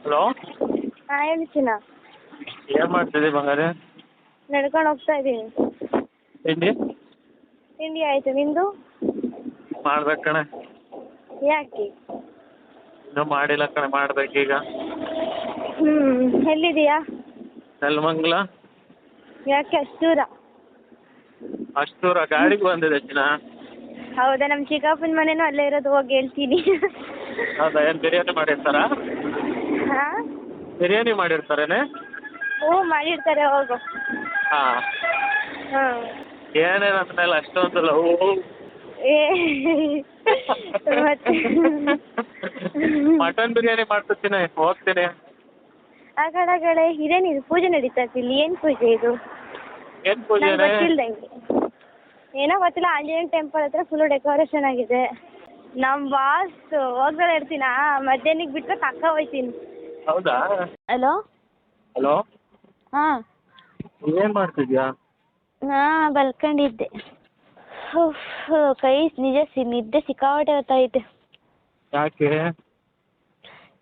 Hello. ಹಾಂ ಹೇಳಿ ಚಿನ್ನ. ಏನು ಮಾಡ್ತಿದ್ದೀವಿ ಬಂಗಾರೆ? ನಡ್ಕೊಂಡು ಹೋಗ್ತಾ ಇದ್ದೀನಿ. ತಿಂಡಿ ತಿಂಡಿ ಆಯಿತು, ನಿಂದು? ಮಾಡ್ಬೇಕು ಕಣೆ. ಯಾಕೆ? ಇನ್ನೂ ಮಾಡಿಲ್ಲ ಕಣೆ, ಮಾಡ್ಬೇಕೀಗ. ಎಲ್ಲಿದೀಯಾ? ನೆಲಮಂಗಲ. ಯಾಕೆ ಅಷ್ಟು ದೂರ? ಅಷ್ಟು ದೂರ ಗಾಡಿಗೆ ಬಂದಿದೆ ಚಿನ್ನ. ಹೌದಾ, ನಮ್ಮ ಚಿಕ್ಕಪ್ಪನ ಮನೆನೂ ಅಲ್ಲೇ ಇರೋದು, ಹೋಗಿ ಹೇಳ್ತೀನಿ. ಹೌದಾ, ಏನು ಬಿರಿಯಾನಿ ಮಾಡಿರ್ತಾರಾ? ಹಾಂ, ಬಿರಿಯಾನಿ ಮಾಡಿರ್ತಾರೇನೆ? ಹ್ಞೂ ಮಾಡಿರ್ತಾರೆ, ಹೋಗು. ಹಾಂ. ಹಾಂ. ಏನೇನು ಅಂದಮೇಲೆ ಅಷ್ಟೊಂದು ಲವ್? ಏ ಮತ್ತೆ ಮಟನ್ ಬಿರಿಯಾನಿ ಮಾಡ್ತಿರ್ತೀನಿ, ಹೋಗ್ತೀನಿ. ಆ ಕಡೆ ಇದೇನಿದು ಪೂಜೆ ನಡೀತಾ ಇಲ್ಲಿ? ಏನು ಪೂಜೆ ಇದು? ಏನು ಪೂಜೆ? ಗೊತ್ತಿಲ್ದಂಗೆ. ಏನೋ ಗೊತ್ತಿಲ್ಲ, ಆಂಜನೇಯ ಟೆಂಪಲ್ ಹತ್ರ ಫುಲ್ಲು ಡೆಕೋರೇಷನ್ ಆಗಿದೆ. ನಮ್ಮ ಬಾಸ್ ಹೋಗ್ದಲ್ಲ ಇರ್ತೀನಾ, ಮಧ್ಯಾಹ್ನಕ್ಕೆ ಬಿಟ್ಟರೆ ಪಕ್ಕ ಹೋಗ್ತೀನಿ. ಹೌದಾ? ಹಲೋ. ಹಲೋ. ಹಾಂ. ಏನು ಮಾಡ್ತಿದ್ಯಾ? ಹಾಂ, ಬಲ್ಕೊಂಡಿದ್ದೆ. ಕೈ ನಿಜ ನಿದ್ದೆ ಸಿಕ್ಕಾಪಟ್ಟೆ ಹೊತ್ತಾಯ್ತು. ಯಾಕೆ?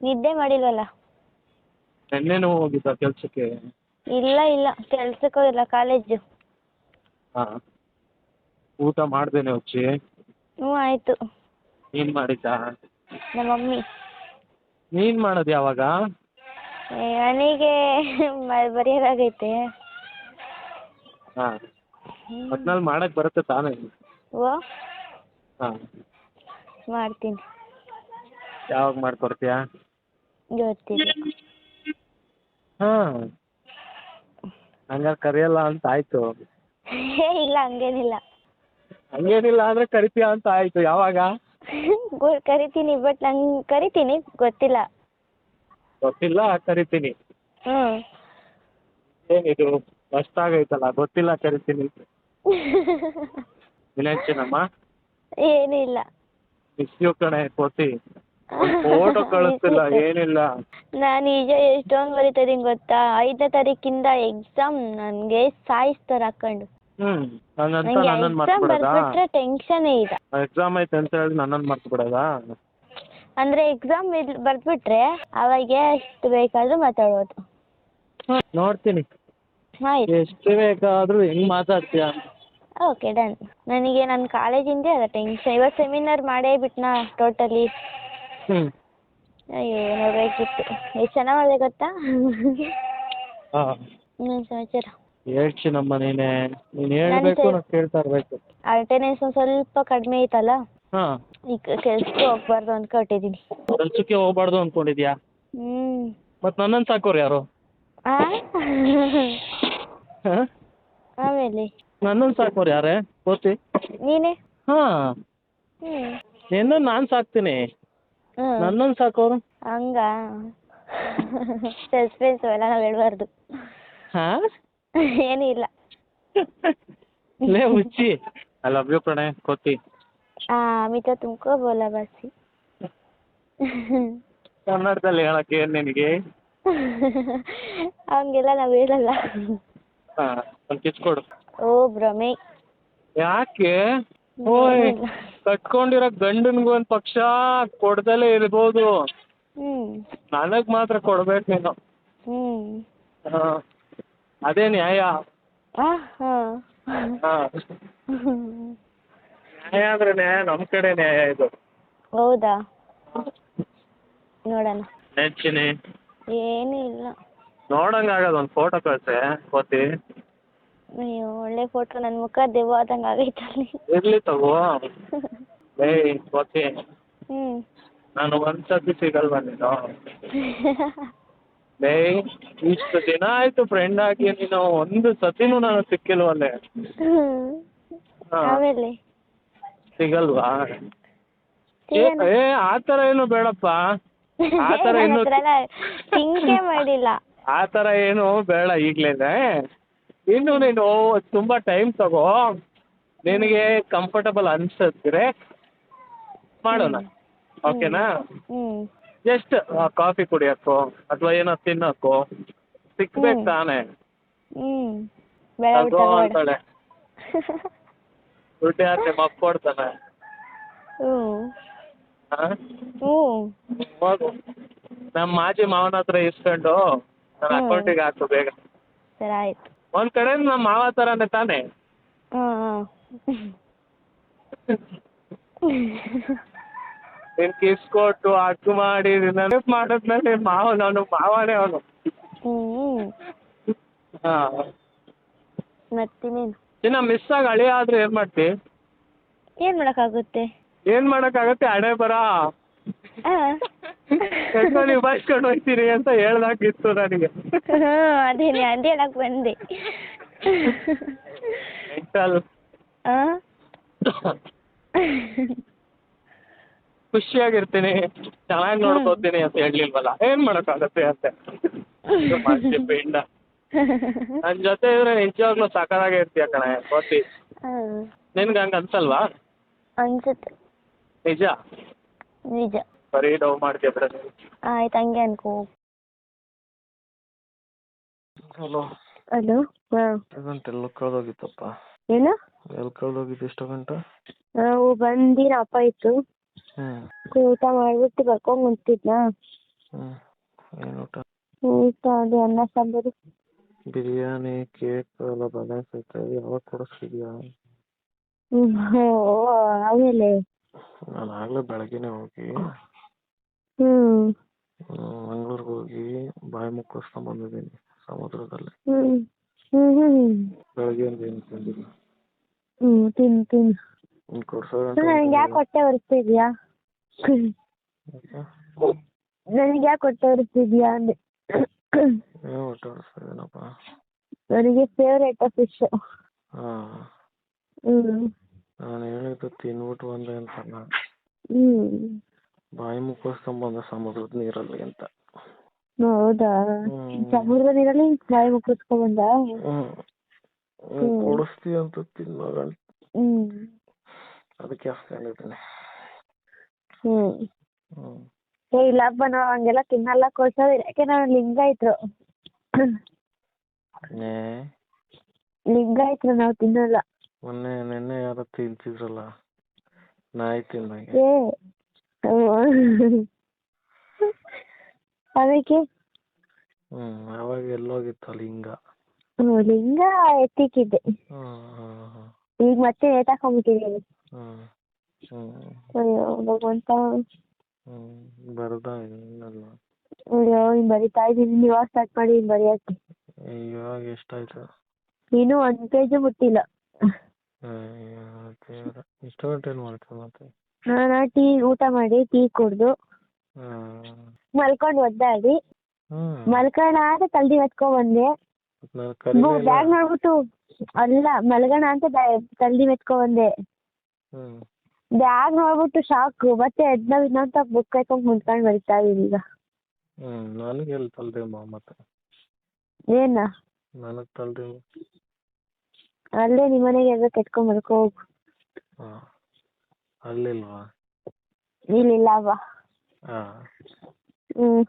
ನಿದ್ದೆ ಮಾಡಿಲ್ವಲ್ಲ. ನೆನ್ನೆನೂ ಹೋಗಿದ್ದ ಕೆಲಸಕ್ಕೆ? ಇಲ್ಲ ಕೆಲ್ಸಕ್ಕೆ ಹೋಗಿಲ್ಲ, ಕಾಲೇಜು. ಹಾಂ. ಊಟ ಮಾಡ್ದೇನೆ ಹುಚ್ಚಿ? ಹ್ಞೂ ಆಯಿತು. ನೀನು ಮಾಡಿದ್ದಾ? ನಮ್ಮ ಮಮ್ಮಿ. ನೀನು ಮಾಡೋದು ಯಾವಾಗ? ನನಗೆ ಬರೆಯೋದಾಗೈತೆ. ಹಾಂ. ಒಟ್ನಲ್ಲಿ ಮಾಡಕ್ಕೆ ಬರುತ್ತೆ ತಾನೇ? ಓ, ಹಾಂ. ಮಾಡ್ತೀನಿ. ಯಾವಾಗ ಮಾಡ್ಕೊಡ್ತೀಯಾ? ಗೊತ್ತಿಲ್ಲ. ಹಾಂ. ಹಂಗಾರೆ ಕರೆಯಲ್ಲ ಅಂತ ಆಯಿತು. ಇಲ್ಲ, ಹಂಗೇನಿಲ್ಲ. ಹಂಗೇನಿಲ್ಲ ಅಂದರೆ ಕರಿತೀಯ ಅಂತ ಆಯಿತು. ಯಾವಾಗ? ಕರಿತೀನಿ, ಬಟ್ ನಂಗೆ ಕರಿತೀನಿ, ಗೊತ್ತಿಲ್ಲ. ಗೊತ್ತಿಲ್ಲ, ಕರಿತೀನಿ. ಹ್ಞೂ. ಏನಿದು ಮಸ್ತಾಗೈತಲ್ಲ, ಗೊತ್ತಿಲ್ಲ ಕರಿತೀನಿ. ಇನ್ನೇನಮ್ಮ? ಏನಿಲ್ಲ. ಮಿಸ್ ಯು ಕಣೆ ಕೋತಿ. ಫೋಟೋ ಕಳಿಸ್ತಿಲ್ಲ, ಏನಿಲ್ಲ. ನಾನು ಈಗ ಎಷ್ಟೊಂದು ಬರೀತಾ ಇದೀನಿ ಗೊತ್ತಾ? 5ನೇ ತಾರೀಕಿಂದ ಎಕ್ಸಾಮ್, ನನಗೆ ಸಾಯಿಸ್ತಾರೆ ಹಾಕೊಂಡು. ಹಂಗಂತ ನನಗೆ ನನ್ನನ್ನು ಮರ್ತು ಎಕ್ಸಾಮ್ ಬಿಡೋದಾ? ಬರ್ಬಿಟ್ರೆ ಟೆನ್ಷನೇ ಇಲ್ಲ. ಎಕ್ಸಾಮ್ ಐತೆ ಅಂತ ಹೇಳಿ ನನ್ನನ್ನು ಮರ್ತು ಬಿಡೋದಾ? ಅಂದರೆ ಎಕ್ಸಾಮ್ ಬರ್ಬಿಟ್ರೆ ಅವಾಗ ಎಷ್ಟು ಬೇಕಾದರೂ ಮಾತಾಡ್ಬೋದು. ನೋಡ್ತೀನಿ ಆಯ್ತು. ಎಷ್ಟು ಬೇಕಾದರೂ ಹೆಂಗೆ ಮಾತಾಡ್ತೀಯ. Okay, done. ನನಗೆ ನನ್ನ ಕಾಲೇಜಿಂದೇ ಅದ ಟೆನ್ಷನ್. ಇವತ್ತು ಸೆಮಿನಾರ್ ಮಾಡೇ ಬಿಟ್ನಾ ಟೋಟಲಿ. ಅಯ್ಯೋ, ನೋಡಬೇಕಿತ್ತು. ಎಷ್ಟು ಚೆನ್ನಾಗಿ ಮಾಡಿದೆ ಗೊತ್ತಾ? ಹಾಂ. ಇನ್ನೊಂದು ಸಮಾಚಾರ ಹೇಳ್ತೀನಮ್ಮ. ನೀನು ಹೇಳಬೇಕು, ನಾನು ಕೇಳ್ತಾ ಇರಬೇಕು. ಅಟೆಂಡೆನ್ಸ್ ಒಂದು ಸ್ವಲ್ಪ ಕಡಿಮೆ ಐತಲ್ಲ, ಹಾಂ. ಈಗ ಕೆಲ್ಸಕ್ಕೆ ಹೋಗ್ಬಾರ್ದು ಅಂದ್ಕೊಟ್ಟಿದ್ದೀನಿ. ಕೆಲಸಕ್ಕೆ ಹೋಗ್ಬಾರ್ದು ಅಂದ್ಕೊಂಡಿದ್ಯಾ? ಮತ್ತು ನನ್ನನ್ನು ಸಾಕೋರು ಯಾರು? ಹಾಂ. ಆಮೇಲೆ ನನ್ನನ್ನು ಸಾಕೋರು ಯಾರೇ ಕೋತಿ? ನೀನೇ. ಹಾಂ. ನಿನ್ನನ್ನು ನಾನು ಸಾಕ್ತೀನಿ, ನನ್ನನ್ನು ಸಾಕೋರು? ಹಂಗ ಸಸ್ಪೆನ್ಸ್ ಎಲ್ಲ ನಾವು ಹೇಳ್ಬಾರ್ದು. ಹಾಂ. ಏನೂ ಇಲ್ಲ. ಲೇ ಹುಚ್ಚಿ, ಐ ಲವ್ ಯು ಕಣೆ ಕೋತಿ. ಅಮಿತಾ ತುಮಕೋ ಬೋಲಾ ಬಾಸಿ. ಕನ್ನಡದಲ್ಲಿ ಹೇಳಕ್ಕೆ ಏನು ನಿನಗೆ? ಹಂಗೆಲ್ಲ ನಾವು ಹೇಳಲ್ಲ. ಹಾಂ, ಒಂದು ಕಿಸ್ ಕೊಡು. ಓ ಭ್ರಮೆ. ಯಾಕೆ? ಓಯ್, ಕಟ್ಕೊಂಡಿರೋ ಗಂಡನಿಗೂ ಒಂದು ಪಕ್ಷ ಕೊಡ್ದಲೇ ಇರ್ಬೋದು, ನನಗೆ ಮಾತ್ರ ಕೊಡ್ಬೇಕು ನೀನು. ಹಾಂ, ಅದೇ ನ್ಯಾಯ. ಹಾಂ, ನ್ಯಾಯ ಅಂದರೆ ನ್ಯಾಯ, ನಮ್ಮ ಕಡೆ ನ್ಯಾಯ ಇದು. ಹೌದಾ? ನೋಡೋಣ. ನೆಚ್ಚಿನಿ ಏನೂ ಇಲ್ಲ. ನೋಡಂಗಾಗದು, ಒಂದು ಫೋಟೋ ಕಳಿಸೆ ಕೋತಿ. ಅಯ್ಯೋ, ಒಳ್ಳೆ ಫೋಟೋ. ನನ್ನ ಮುಖ ದೆವ್ವ ಆದಂಗೆ ಆಗೈತಲ್ಲಿ. ಇರಲಿ ತಗೋ. ಏಯ್ ಕೋತಿ, ನಾನು ಒಂದು ಸತಿ ಸಿಗಲ್ವಾ ನೀನು? ಏಯ್, ಇಷ್ಟು ದಿನ ಆಯಿತು ಫ್ರೆಂಡ್ ಆಗಿ, ನೀನು ಒಂದು ಸತಿನೂ ನಾನು ಸಿಕ್ಕಿಲ್ವಲ್ಲೇ. ಆಮೇಲೆ ಸಿಗಲ್ವಾ? ಏ ಆ ಥರ ಏನು ಬೇಡಪ್ಪ. ಆ ಥರ ಏನು ಥಿಂಕೇ ಮಾಡಿಲ್ಲ. ಆ ಥರ ಏನು ಬೇಡ ಈಗಲೇ. ಇನ್ನು ನೀನು ತುಂಬ ಟೈಮ್ ತಗೋ, ನಿನಗೆ ಕಂಫರ್ಟಬಲ್ ಅನ್ಸಿದ್ರೆ ಮಾಡೋಣ, ಓಕೆನಾ? ಜಸ್ಟ್ ಕಾಫಿ ಕುಡಿಯೋಕ್ಕೋ ಅಥವಾ ಏನೋ ತಿನ್ನೋಕ್ಕೋ ಸಿಕ್ಬೇಕು ತಾನೇ. ತಗೋ ಅಂತಾಳೆ. ದುಡ್ಡು ಯಾರು ನಿಮ್ಮ ಅಪ್ಪ ಕೊಡ್ತಾನೆ? ಹಾಂ, ಹೋಗು. ನಮ್ಮ ಮಾಜಿ ಮಾವನ ಹತ್ರ ಇಸ್ಕೊಂಡು ನನ್ನ ಅಕೌಂಟಿಗೆ ಹಾಕು ಬೇಗ. ಸರಿ ಆಯ್ತು. ಒಂದು ಕಡೆಯಿಂದ ನಮ್ಮ ಮಾವ ಥರನೇ ತಾನೇ. ಹಾಂ ನೀನು ಕಿಸ್ ಕೊಟ್ಟು ಅಕ್ಕು ಮಾಡಿ ನೆನಪು ಮಾಡಿದ್ಮೇಲೆ ನಾನು ಮಾವನೇ ಅವನು. ಹಾಂ ಮತ್ತಿನೇನು ಇನ್ನು ಮಿಸ್ ಆಗಿ ಅಳಿಯ ಆದ್ರೆ ಏನು ಮಾಡ್ತಿ? ಏನು ಮಾಡೋಕ್ಕಾಗುತ್ತೆ? ಏನು ಮಾಡೋಕ್ಕಾಗತ್ತೆ, ಹಣೆ ಬರ ಹೆಂಗೋ ನಿಭಾಯಿಸ್ಕೊಂಡು ಹೋಗ್ತೀನಿ ಅಂತ ಹೇಳ್ದಾಗಿತ್ತು ನನಗೆ. ಅದೇನೆ ಅದೇ ಹೇಳಕ್ ಬಂದೆ. ಮೆಂಟಲ್. ಖುಷಿಯಾಗಿರ್ತೀನಿ, ಚೆನ್ನಾಗಿ ನೋಡ್ಕೋತೀನಿ ಅಂತ ಹೇಳ್ಲಿಲ್ವಲ್ಲ, ಏನು ಮಾಡೋಕ್ಕಾಗತ್ತೆ ಅಂತೆ. ಪಿಂಡ ನನ್ನ ಜೊತೆ ಇದ್ರೆ ನಿಜವಾಗ್ಲೂ ಸಕಲಾಗೆ ಇರ್ತೀಯ ಕಣೆ ಕೋತಿ. ನಿನ್ಗೆ ಹಂಗೆ ಅನ್ಸಲ್ವಾ? ಅನ್ಸುತ್ತೆ. ನಿಜ ನಿಜ. ಬರೀ ಡವ್ ಮಾಡ್ತೀಯ ಬಿಡ. ಆಯ್ತು ಹಂಗೆ ಅನ್ಕೋ. Hello hello. ಹಾಂ ಗಂಟೆ ಎಲ್ಲ ಕಳೆದೋಗಿತ್ತಪ್ಪ. ಏನು ಎಲ್ಲಿ ಕಳೆದೋಗಿತ್ತು ಎಷ್ಟು ಗಂಟೆ? ನಾವು ಬಂದಿರ ಅಪ್ಪ ಇತ್ತು. ಊಟ ಮಾಡ್ಬಿಟ್ಟು ಬರ್ಕೊಂಡ್ ಕುಂತಿದ್ನಾ. ಏನು ಊಟ? ಊಟ ಅದೇ ಅನ್ನ ಸಾಂಬಾರು. ಬಿರಿಯಾನಿ ಕೇಕ್ ಎಲ್ಲ ಬ್ಯಾಲೆನ್ಸ್ ಐತೆ, ಯಾವಾಗ ಕೊಡಿಸ್ತಿದ್ಯಾ? ಆಮೇಲೆ ನಾನು ಆಗಲೇ ಬೆಳಗ್ಗೆನೆ ಹೋಗಿ ಮಂಗ್ಳೂರ್ಗೆ ಹೋಗಿ ಬಾಯಿ ಮುಕ್ಕಿಸ್ಕೊಂಡ್ ಬಂದಿದ್ದೀನಿ ಸಮುದ್ರದಲ್ಲಿ. ಬೆಳಗ್ಗೆ ಒಂದು ಏನು ತಿಂದಿಲ್ಲ. ತಿನ್ನು ತಿನ್ನು. ಕೊಡ್ಸೋ ನನಗೆ ಯಾಕೆ ಹೊಟ್ಟೆ ಉರಿಸ್ತಿದ್ಯಾ? ನನಗೆ ಯಾಕೆ ಹೊಟ್ಟೆ ಉರಿಸ್ತಿದ್ಯಾ ಅಂದೆ. ಏನು ಹೊಟ್ಟೆ ಉರಿಸ್ತಿದ್ದೀನಪ್ಪ? ನನಗೆ ಫೇವ್ರೇಟ್ ಫಿಶ್. ಹಾಂ ನಾನು ಹೇಳಿದ್ದು ತಿನ್ಬಿಟ್ಟು ಬಂದೆ ಅಂತಲ್ಲ, ಬಾಯಿ ಮುಕ್ಕಿಸ್ಕೊಂಬಂದ ಸಮುದ್ರದ ನೀರಲ್ಲಿ ಅಂತ. ಹೌದಾ? ಸಮುದ್ರದ ನೀರಲ್ಲಿ ಬಾಯಿ ಮುಕ್ಕಿಸ್ಕೊಂಬಂದ? ಕೊಡಿಸ್ತೀಯ ಅಂತ ತಿನ್ನೋಣ ಅದಕ್ಕೆ ಹಾಕೊಂಡಿದ್ದೀನಿ. ಇಲ್ಲಪ್ಪ ನಾವು ಹಂಗೆಲ್ಲ ತಿನ್ನಲ್ಲ, ಕೊಡ್ಸೋದು. ಯಾಕೆ ನಾವು ಲಿಂಗಾಯತರು ನಾವು ತಿನ್ನಲ್ಲ. ನಿನ್ನೆ ಯಾರ ತಿಂತಿದ್ರಲ್ಲ ನಾಯಿ ತಿಂದಂಗೆ. ಅದಕ್ಕೆ ಅವಾಗ ಎಲ್ಲೋಗಿತ್ತು ಲಿಂಗ? ಲಿಂಗ ಎತ್ತಿಕ್ಕಿದ್ದೆ, ಈಗ ಮತ್ತೆ ನೇತಾಕೊಂಡ್ಬಿಟ್ಟಿದ್ದೀನಿ. ಅಯ್ಯೋ ಭಗವಂತ. ಬರ್ದ ಇನ್ನಲ್ಲ? ಅಯ್ಯೋ ಇನ್ನು ಬರಿತಾ ಇದ್ದೀನಿ. ಇವಾಗ ಸ್ಟಾರ್ಟ್ ಮಾಡಿ ಇನ್ನು ಬರೆಯಕ್ಕೆ. ಇವಾಗ ಎಷ್ಟಾಯ್ತು? ಇನ್ನೂ 1 ಪೇಜು ಮುಟ್ಟಿಲ್ಲ. ಇಷ್ಟು ಗಂಟೆ ಏನು ಮಾಡ್ತೀವಿ ಮತ್ತೆ? ನಾನು ಊಟ ಮಾಡಿ ಟೀ ಕುಡ್ದು ಮಲ್ಕೊಂಡು ಒದ್ದಾಡಿ ಮಲ್ಕೋಣ ಅಂತ ತಲೆಗೆ ಎತ್ಕೊಂಡ್ ಬಂದೆ. ಬ್ಯಾಗ್ ನೋಡ್ಬಿಟ್ಟು ಅಲ್ಲ ಮಲ್ಗೋಣ ಅಂತ ತಲೆಗೆ ಎತ್ಕೊಂಡ್ ಬಂದೆ. ಬ್ಯಾಗ್ ನೋಡ್ಬಿಟ್ಟು ಶಾಕು. ಮತ್ತೆ ಇನ್ನೊಂತ ಬುಕ್ ಹಾಕೊಂಡ್ ಮುಂದ್ಕೊಂಡು ಬರಿತಾ ಇದೀನಿ ಈಗ. ನನಗೆ ಎಲ್ಲಿ ತಲ್ದೇಮ್ಮ ಮತ್ತೆ? ಏನ ನನಗೆ ತಲ್ದೇಮ್ಮ? ಅಲ್ಲೇ ನಿಮ್ಮನೆಗೆ ಎಲ್ಲ ಕೆತ್ಕೊಂಡ್ ಮಲ್ಕೋ ಹೋಗು. ಅಲ್ಲಿಲ್ವಾ? ಇಲ್ಲಿಲ್ಲ ಬಾ. ಹ್ಮ್